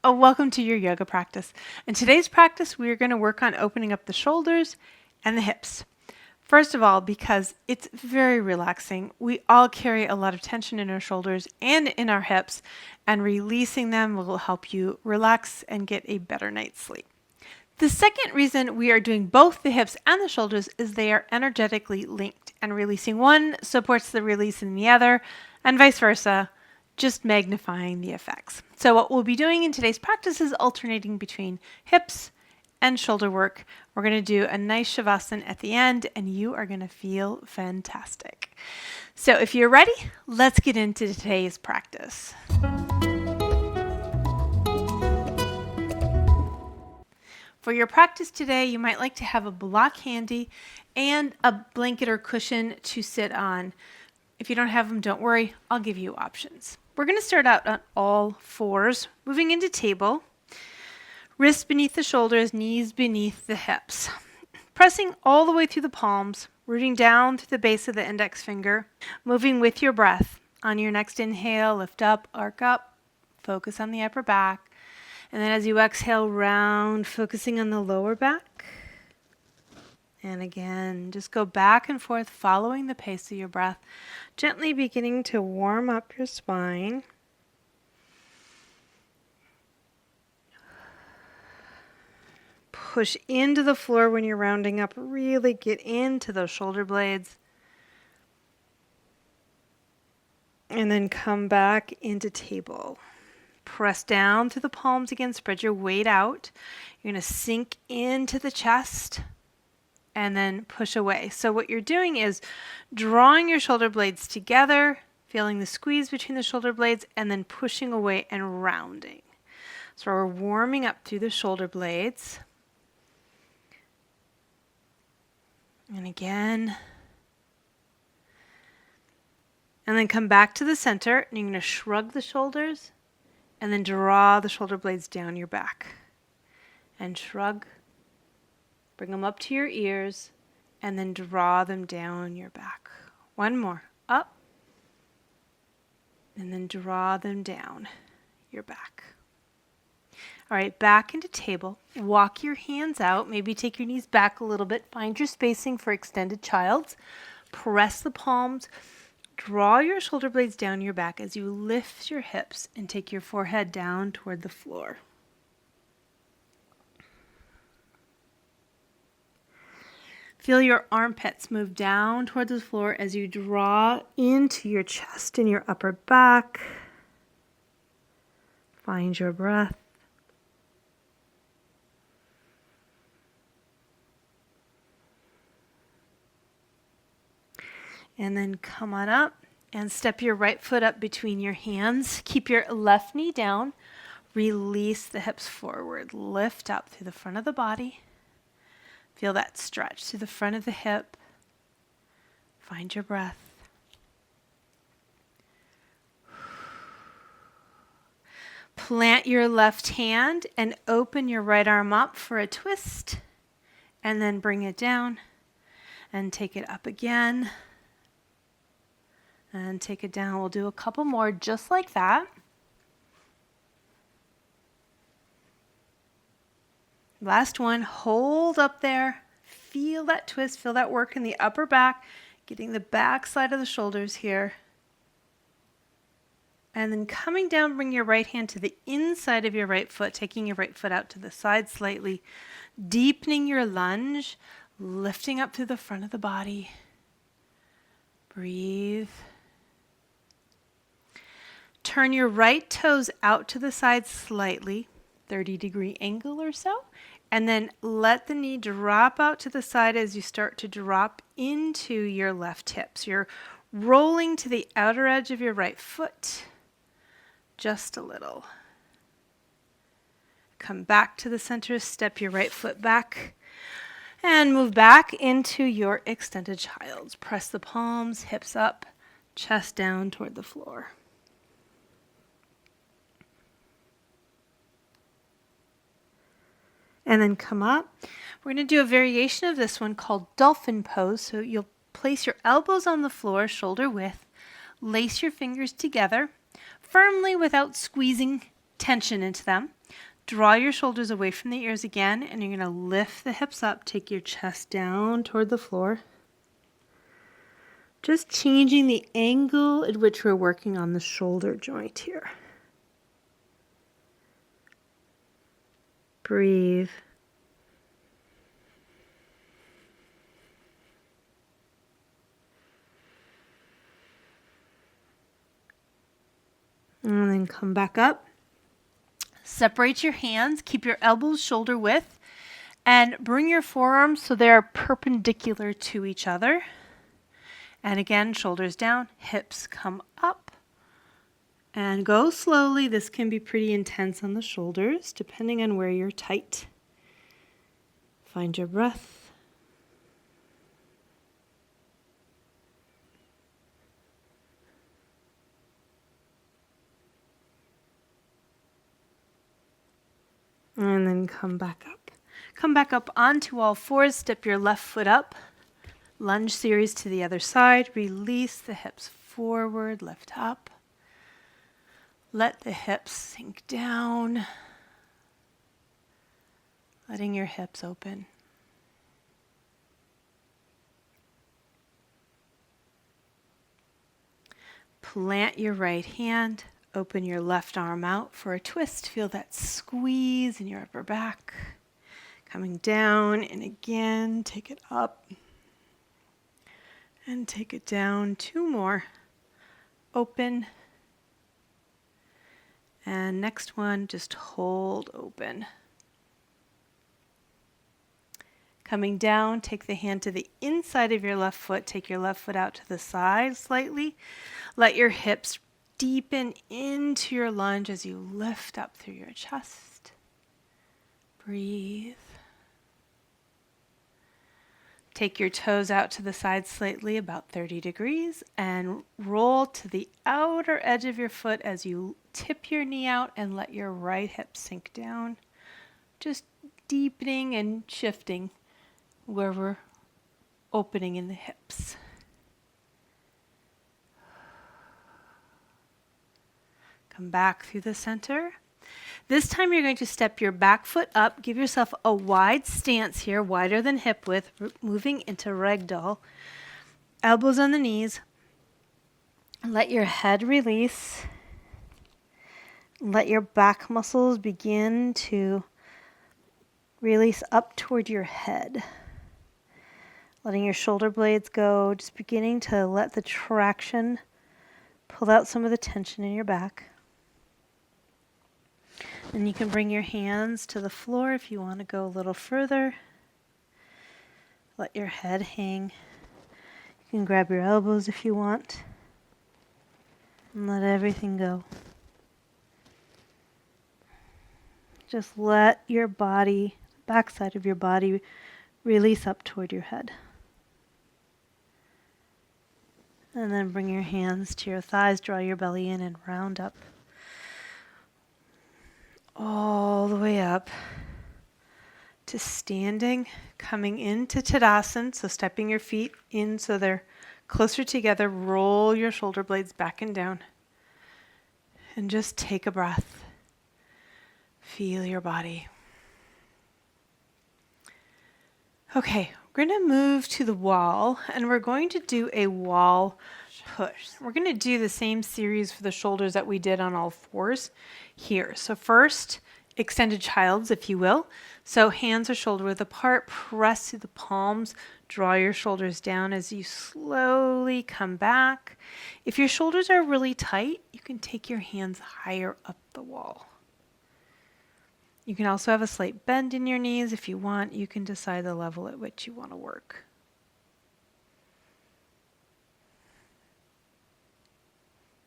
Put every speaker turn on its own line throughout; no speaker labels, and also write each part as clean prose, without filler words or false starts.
Oh, welcome to your yoga practice. In today's practice, we are going to work on opening up the shoulders and the hips. First of all, because it's very relaxing, we all carry a lot of tension in our shoulders and in our hips, and releasing them will help you relax and get a better night's sleep. The second reason we are doing both the hips and the shoulders is they are energetically linked, and releasing one supports the release in the other, and vice versa, just magnifying the effects. So what we'll be doing in today's practice is alternating between hips and shoulder work. We're going to do a nice Savasana at the end, and you are going to feel fantastic. So if you're ready, let's get into today's practice. For your practice today, you might like to have a block handy and a blanket or cushion to sit on. If you don't have them, don't worry, I'll give you options. We're going to start out on all fours, moving into table. Wrists beneath the shoulders, knees beneath the hips. Pressing all the way through the palms, rooting down through the base of the index finger, moving with your breath. On your next inhale, lift up, arc up, focus on the upper back. And then as you exhale, round, focusing on the lower back. And again, just go back and forth, following the pace of your breath, gently beginning to warm up your spine. Push into the floor when you're rounding up. Really get into those shoulder blades. And then come back into table. Press down through the palms again. Spread your weight out. You're going to sink into the chest and then push away. So what you're doing is drawing your shoulder blades together, feeling the squeeze between the shoulder blades, and then pushing away and rounding. So we're warming up through the shoulder blades. And again. And then come back to the center, and you're going to shrug the shoulders and then draw the shoulder blades down your back. And shrug. Bring them up to your ears, and then draw them down your back. One more. Up. And then draw them down your back. All right, back into table. Walk your hands out. Maybe take your knees back a little bit. Find your spacing for extended child's. Press the palms. Draw your shoulder blades down your back as you lift your hips and take your forehead down toward the floor. Feel your armpits move down toward the floor as you draw into your chest and your upper back. Find your breath. And then come on up and step your right foot up between your hands. Keep your left knee down. Release the hips forward. Lift up through the front of the body. Feel that stretch through the front of the hip. Find your breath. Plant your left hand and open your right arm up for a twist. And then bring it down and take it up again. And take it down. We'll do a couple more just like that. Last one. Hold up there. Feel that twist. Feel that work in the upper back. Getting the back side of the shoulders here. And then coming down, bring your right hand to the inside of your right foot. Taking your right foot out to the side slightly. Deepening your lunge. Lifting up through the front of the body. Breathe. Turn your right toes out to the side slightly, 30-degree angle or so, and then let the knee drop out to the side as you start to drop into your left hip. So you're rolling to the outer edge of your right foot, just a little. Come back to the center, step your right foot back, and move back into your extended child's. Press the palms, hips up, chest down toward the floor. And then come up. We're going to do a variation of this one called dolphin pose. So you'll place your elbows on the floor, shoulder width. Lace your fingers together firmly without squeezing tension into them. Draw your shoulders away from the ears again, and you're going to lift the hips up. Take your chest down toward the floor. Just changing the angle at which we're working on the shoulder joint here. Breathe. And then come back up. Separate your hands. Keep your elbows shoulder width. And bring your forearms so they're perpendicular to each other. And again, shoulders down, hips come up. And go slowly. This can be pretty intense on the shoulders, depending on where you're tight. Find your breath. And then come back up. Come back up onto all fours. Step your left foot up. Lunge series to the other side. Release the hips forward, lift up. Let the hips sink down. Letting your hips open. Plant your right hand. Open your left arm out for a twist. Feel that squeeze in your upper back. Coming down, and again, take it up. And take it down. 2 more. Open. And next one, just hold open. Coming down, take the hand to the inside of your left foot. Take your left foot out to the side slightly. Let your hips deepen into your lunge as you lift up through your chest. Breathe. Take your toes out to the side slightly, about 30 degrees, and roll to the outer edge of your foot as you tip your knee out and let your right hip sink down. Just deepening and shifting where we're opening in the hips. Come back through the center. This time you're going to step your back foot up. Give yourself a wide stance here, wider than hip width, moving into ragdoll. Elbows on the knees. Let your head release. Let your back muscles begin to release up toward your head. Letting your shoulder blades go, just beginning to let the traction pull out some of the tension in your back. And you can bring your hands to the floor if you want to go a little further. Let your head hang. You can grab your elbows if you want. And let everything go. Just let your body, the backside of your body, release up toward your head. And then bring your hands to your thighs, draw your belly in and round up. All the way up to standing, coming into Tadasana, so stepping your feet in so they're closer together. Roll your shoulder blades back and down. And just take a breath. Feel your body. Okay, we're going to move to the wall, and we're going to do a wall push. We're going to do the same series for the shoulders that we did on all fours here. So first, extended child's, if you will. So hands are shoulder width apart, press through the palms, draw your shoulders down as you slowly come back. If your shoulders are really tight, you can take your hands higher up the wall. You can also have a slight bend in your knees if you want. You can decide the level at which you want to work.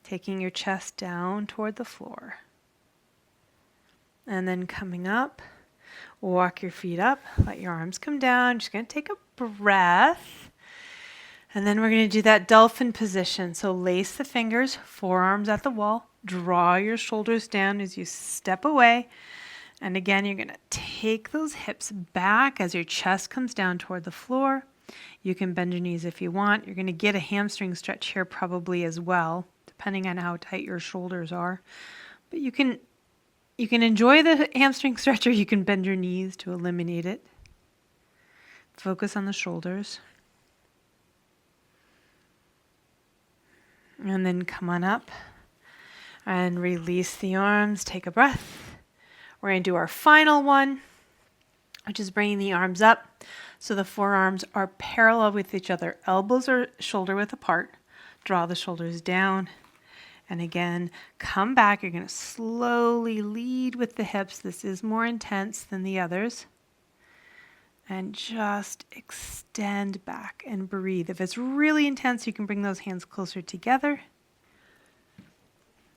Taking your chest down toward the floor. And then coming up, walk your feet up, let your arms come down. Just going to take a breath. And then we're going to do that dolphin position. So lace the fingers, forearms at the wall. Draw your shoulders down as you step away. And again, you're going to take those hips back as your chest comes down toward the floor. You can bend your knees if you want. You're going to get a hamstring stretch here probably as well, depending on how tight your shoulders are. But you can You can enjoy the hamstring stretch or you can bend your knees to eliminate it. Focus on the shoulders. And then come on up and release the arms. Take a breath. We're going to do our final one, which is bringing the arms up so the forearms are parallel with each other. Elbows are shoulder width apart. Draw the shoulders down. And again, come back. You're going to slowly lead with the hips. This is more intense than the others. And just extend back and breathe. If it's really intense, you can bring those hands closer together.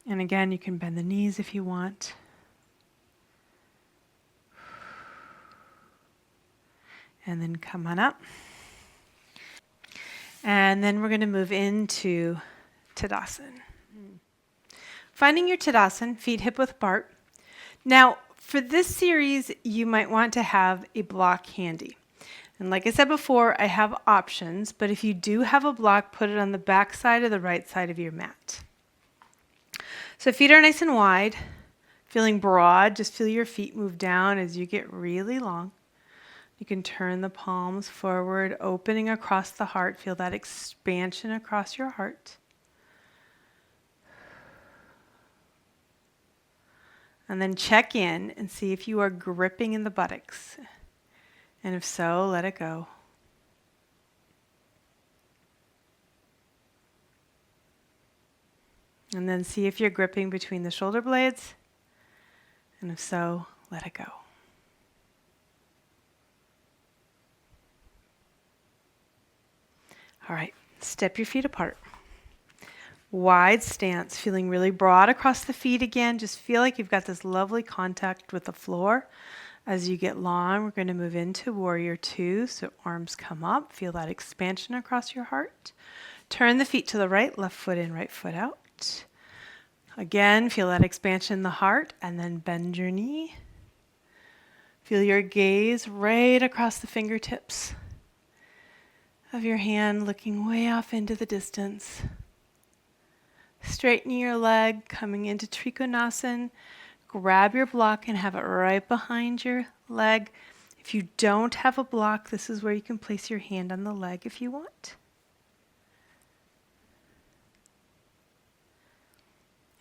And again, you can bend the knees if you want. And then come on up. And then we're going to move into Tadasana. Finding your Tadasana, feet hip width apart. Now, for this series, you might want to have a block handy. And like I said before, I have options, but if you do have a block, put it on the back side or the right side of your mat. So feet are nice and wide, feeling broad. Just feel your feet move down as you get really long. You can turn the palms forward, opening across the heart. Feel that expansion across your heart. And then check in and see if you are gripping in the buttocks. And if so, let it go. And then see if you're gripping between the shoulder blades. And if so, let it go. All right, step your feet apart. Wide stance, feeling really broad across the feet again. Just feel like you've got this lovely contact with the floor. As you get long, we're going to move into Warrior Two. So arms come up. Feel that expansion across your heart. Turn the feet to the right, left foot in, right foot out. Again, feel that expansion in the heart, and then bend your knee. Feel your gaze right across the fingertips of your hand, looking way off into the distance. Straighten your leg, coming into Trikonasana. Grab your block and have it right behind your leg. If you don't have a block, this is where you can place your hand on the leg if you want.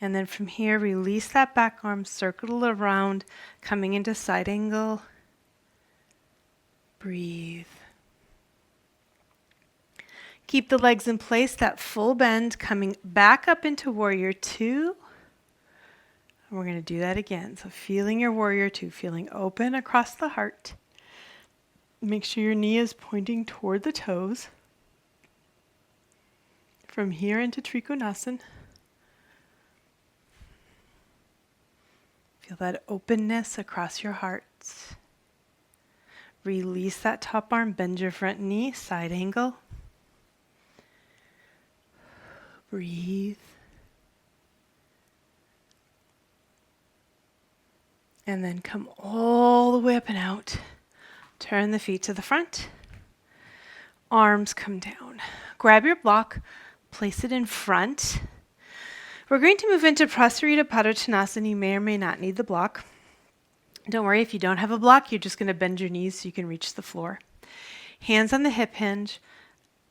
And then from here, release that back arm, circle it around, coming into side angle. Breathe. Keep the legs in place, that full bend, coming back up into Warrior Two. And we're going to do that again. So feeling your Warrior Two, feeling open across the heart. Make sure your knee is pointing toward the toes. From here into Trikonasana. Feel that openness across your heart. Release that top arm, bend your front knee, side angle. Breathe. And then come all the way up and out. Turn the feet to the front. Arms come down. Grab your block, place it in front. We're going to move into Prasarita Padottanasana. You may or may not need the block. Don't worry, if you don't have a block, you're just going to bend your knees so you can reach the floor. Hands on the hip hinge.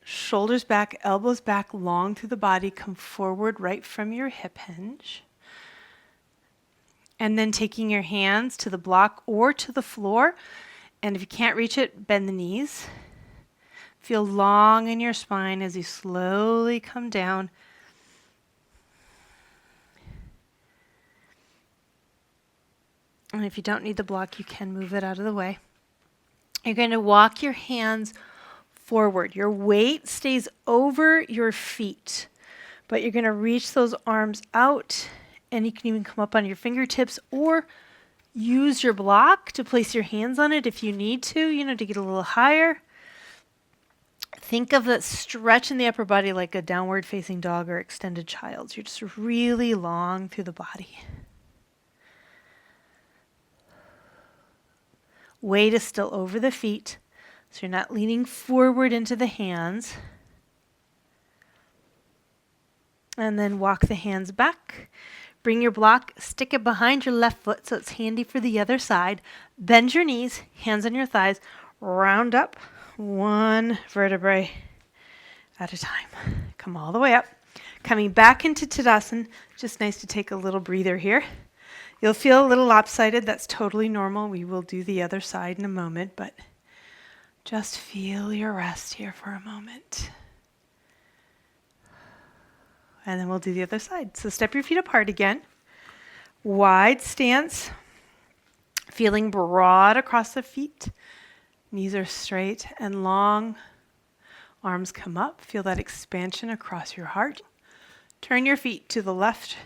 Shoulders back, elbows back, long through the body. Come forward right from your hip hinge. And then taking your hands to the block or to the floor. And if you can't reach it, bend the knees. Feel long in your spine as you slowly come down. And if you don't need the block, you can move it out of the way. You're going to walk your hands forward. Your weight stays over your feet, but you're going to reach those arms out, and you can even come up on your fingertips or use your block to place your hands on it if you need to, to get a little higher. Think of that stretch in the upper body like a downward facing dog or extended child. You're just really long through the body. Weight is still over the feet. So you're not leaning forward into the hands. And then walk the hands back. Bring your block, stick it behind your left foot so it's handy for the other side. Bend your knees, hands on your thighs, round up one vertebrae at a time. Come all the way up. Coming back into Tadasana, just nice to take a little breather here. You'll feel a little lopsided. That's totally normal. We will do the other side in a moment, but just feel your rest here for a moment. And then we'll do the other side. So step your feet apart again. Wide stance. Feeling broad across the feet. Knees are straight and long. Arms come up. Feel that expansion across your heart. Turn your feet to the left.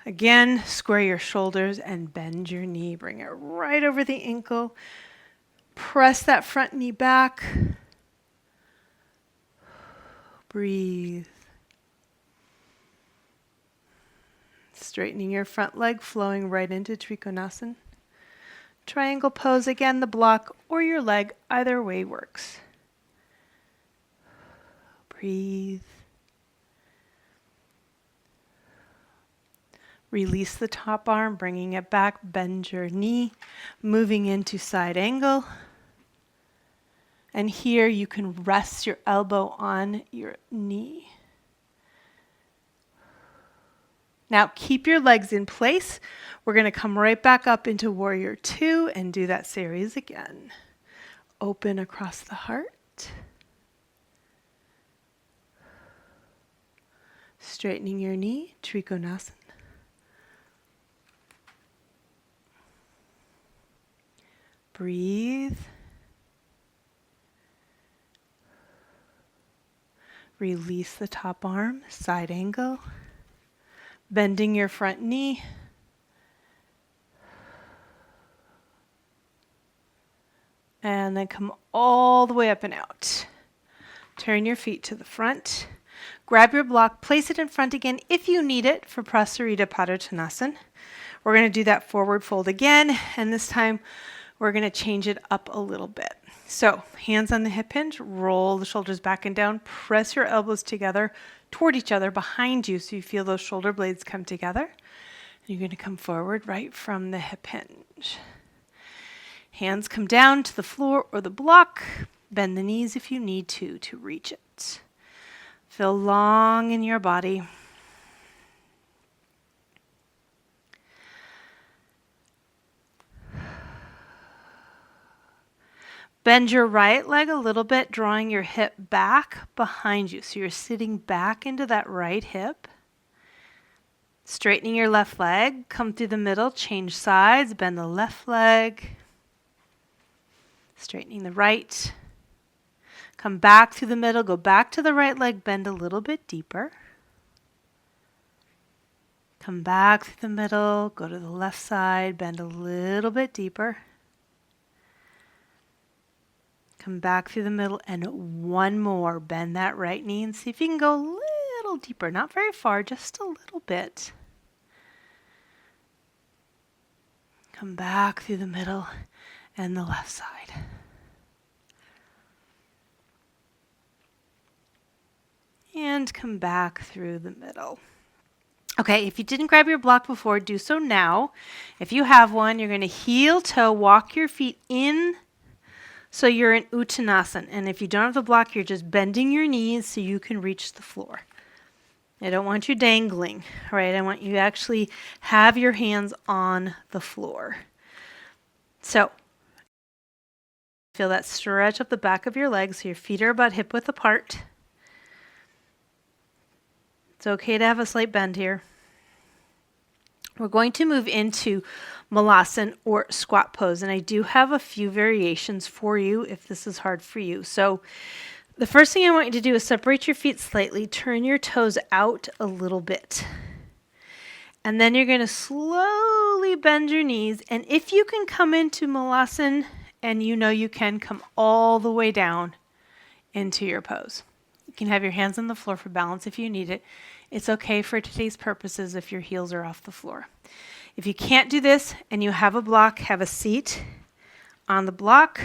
Again, square your shoulders and bend your knee. Bring it right over the ankle. Press that front knee back. Breathe. Straightening your front leg, flowing right into Trikonasana. Triangle pose again, the block or your leg, either way works. Breathe. Release the top arm, bringing it back, bend your knee, moving into side angle. And here you can rest your elbow on your knee. Now keep your legs in place. We're going to come right back up into Warrior Two and do that series again. Open across the heart. Straightening your knee, Trikonasana. Breathe. Release the top arm, side angle. Bending your front knee. And then come all the way up and out. Turn your feet to the front. Grab your block, place it in front again if you need it for Prasarita Padottanasana. We're going to do that forward fold again, and this time we're going to change it up a little bit. So, hands on the hip hinge, roll the shoulders back and down, press your elbows together toward each other behind you so you feel those shoulder blades come together. You're going to come forward right from the hip hinge. Hands come down to the floor or the block. Bend the knees if you need to reach it. Feel long in your body. Bend your right leg a little bit, drawing your hip back behind you. So you're sitting back into that right hip. Straightening your left leg, come through the middle, change sides, bend the left leg. Straightening the right. Come back through the middle, go back to the right leg, bend a little bit deeper. Come back through the middle, go to the left side, bend a little bit deeper. Come back through the middle and one more. Bend that right knee and see if you can go a little deeper. Not very far, just a little bit. Come back through the middle and the left side. And come back through the middle. Okay, if you didn't grab your block before, do so now. If you have one, you're going to heel toe, walk your feet in so you're in Uttanasana. And if you don't have the block, you're just bending your knees so you can reach the floor. I don't want you dangling, right? I want you to actually have your hands on the floor. So, feel that stretch up the back of your legs so your feet are about hip width apart. It's okay to have a slight bend here. We're going to move into Malasana or squat pose, and I do have a few variations for you if this is hard for you. So the first thing I want you to do is separate your feet slightly, turn your toes out a little bit. And then you're going to slowly bend your knees, and if you can come into Malasana, and you know you can, come all the way down into your pose. You can have your hands on the floor for balance if you need it. It's okay for today's purposes if your heels are off the floor. If you can't do this and you have a block, have a seat on the block,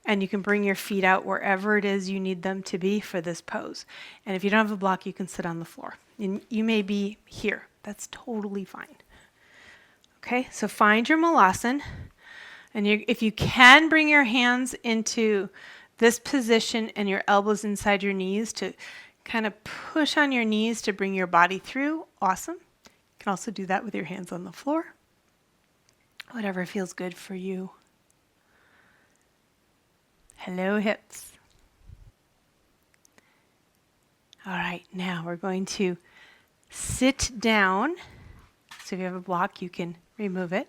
and you can bring your feet out wherever it is you need them to be for this pose. And if you don't have a block, you can sit on the floor. And you may be here, That's totally fine. Okay, so find your Malasana. And if you can bring your hands into this position and your elbows inside your knees to kind of push on your knees to bring your body through, awesome. You can also do that with your hands on the floor. Whatever feels good for you. Hello, hips. All right, now we're going to sit down. So if you have a block, you can remove it.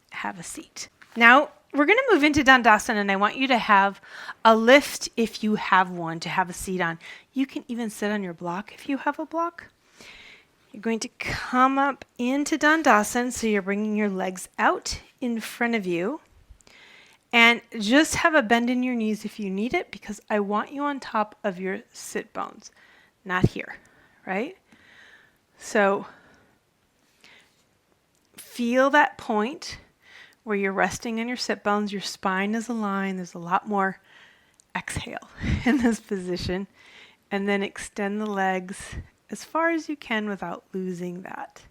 Have a seat. Now, we're going to move into Dandasana, and I want you to have a lift if you have one to have a seat on. You can even sit on your block if you have a block. You're going to come up into Dandasana, so you're bringing your legs out in front of you. And just have a bend in your knees if you need it, because I want you on top of your sit bones, not here, right? So feel that point where you're resting on your sit bones, your spine is aligned. There's a lot more exhale in this position. And then extend the legs as far as you can without losing that.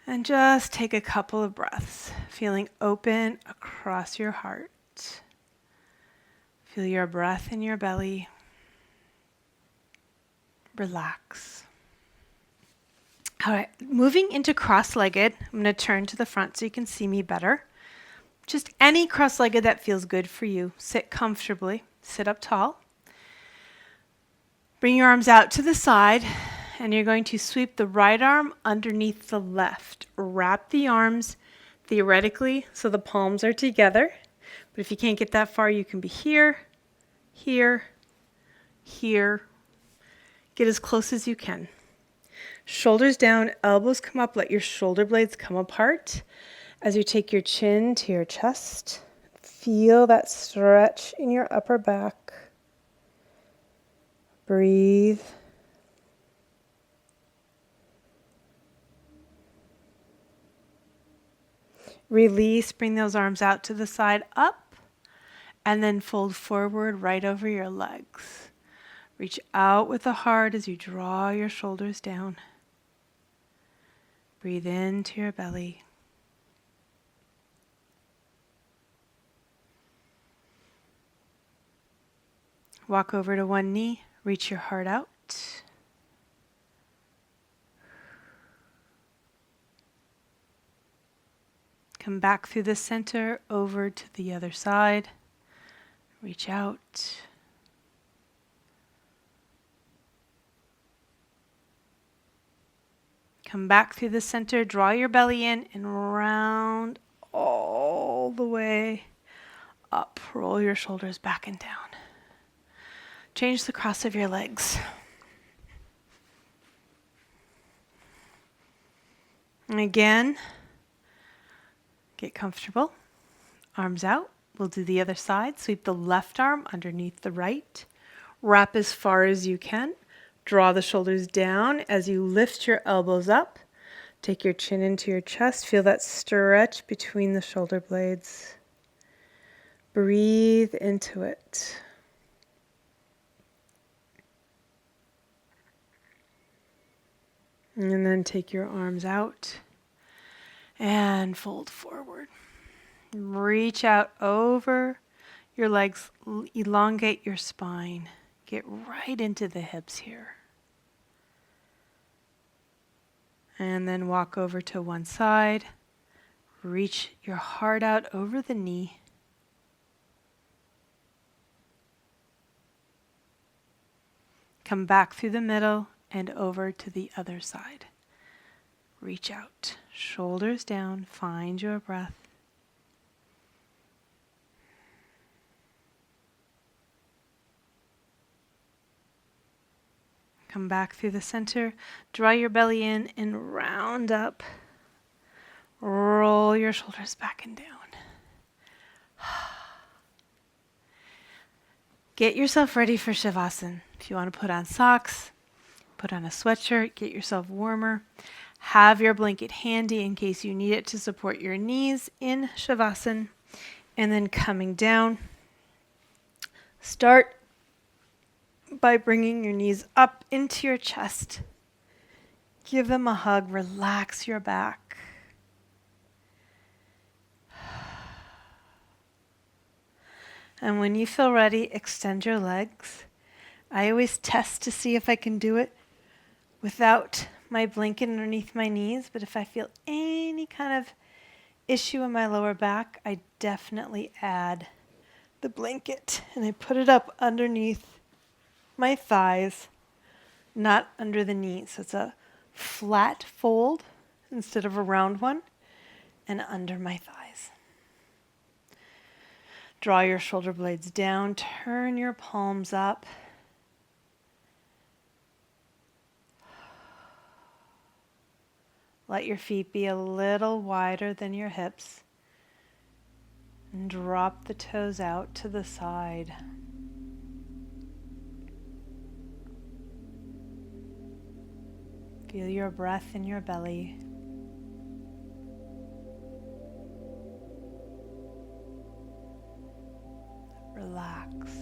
And just take a couple of breaths, feeling open across your heart. Feel your breath in your belly. Relax. All right, moving into cross-legged, I'm going to turn to the front so you can see me better. Just any cross-legged that feels good for you. Sit comfortably, sit up tall. Bring your arms out to the side, and you're going to sweep the right arm underneath the left. Wrap the arms theoretically so the palms are together. But if you can't get that far, you can be here, here, here. Get as close as you can. Shoulders down, elbows come up, let your shoulder blades come apart. As you take your chin to your chest, feel that stretch in your upper back. Breathe. Release, bring those arms out to the side, up, and then fold forward right over your legs. Reach out with the heart as you draw your shoulders down. Breathe into your belly. Walk over to one knee, reach your heart out. Come back through the center, over to the other side. Reach out. Come back through the center, draw your belly in and round all the way up. Roll your shoulders back and down. Change the cross of your legs. And again, get comfortable. Arms out. We'll do the other side. Sweep the left arm underneath the right. Wrap as far as you can. Draw the shoulders down as you lift your elbows up. Take your chin into your chest. Feel that stretch between the shoulder blades. Breathe into it. And then take your arms out and fold forward. Reach out over your legs, elongate your spine. Get right into the hips here. And then walk over to one side. Reach your heart out over the knee. Come back through the middle and over to the other side. Reach out, shoulders down, find your breath. Come back through the center, draw your belly in and round up. Roll your shoulders back and down. Get yourself ready for Savasana. If you want to put on socks, put on a sweatshirt, get yourself warmer. Have your blanket handy in case you need it to support your knees in Savasana. And then coming down, start by bringing your knees up into your chest. Give them a hug. Relax your back. And when you feel ready, extend your legs. I always test to see if I can do it without my blanket underneath my knees, but if I feel any kind of issue in my lower back, I definitely add the blanket and I put it up underneath my thighs, not under the knees. So it's a flat fold instead of a round one, and under my thighs. Draw your shoulder blades down, turn your palms up. Let your feet be a little wider than your hips. And drop the toes out to the side. Feel your breath in your belly. Relax.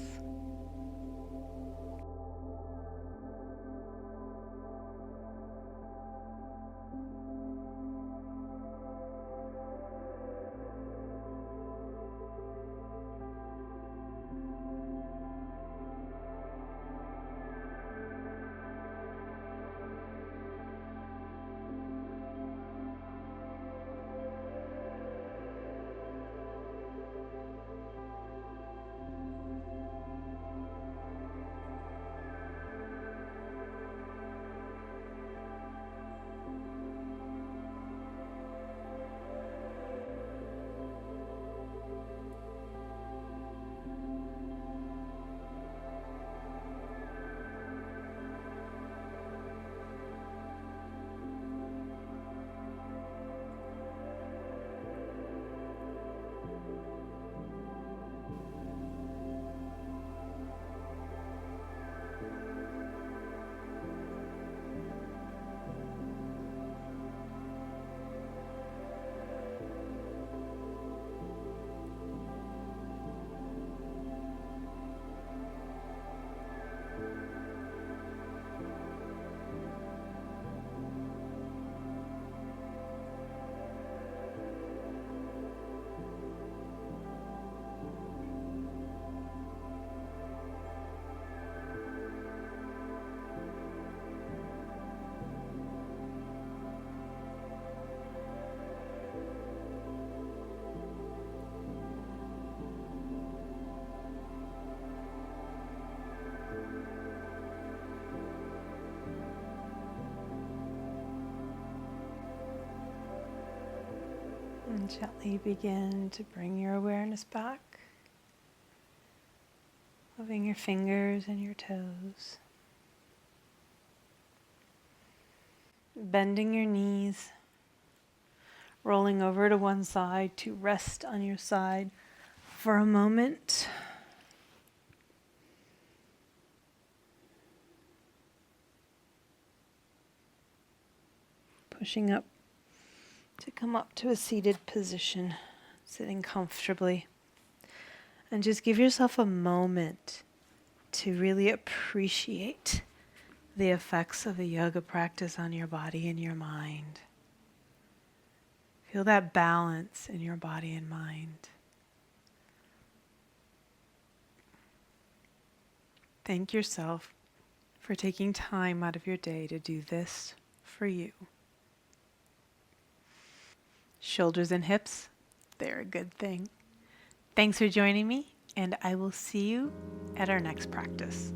And gently begin to bring your awareness back, moving your fingers and your toes, bending your knees, rolling over to one side to rest on your side for a moment. Pushing up to come up to a seated position, sitting comfortably. And just give yourself a moment to really appreciate the effects of a yoga practice on your body and your mind. Feel that balance in your body and mind. Thank yourself for taking time out of your day to do this for you. Shoulders and hips, they're a good thing. Thanks for joining me, and I will see you at our next practice.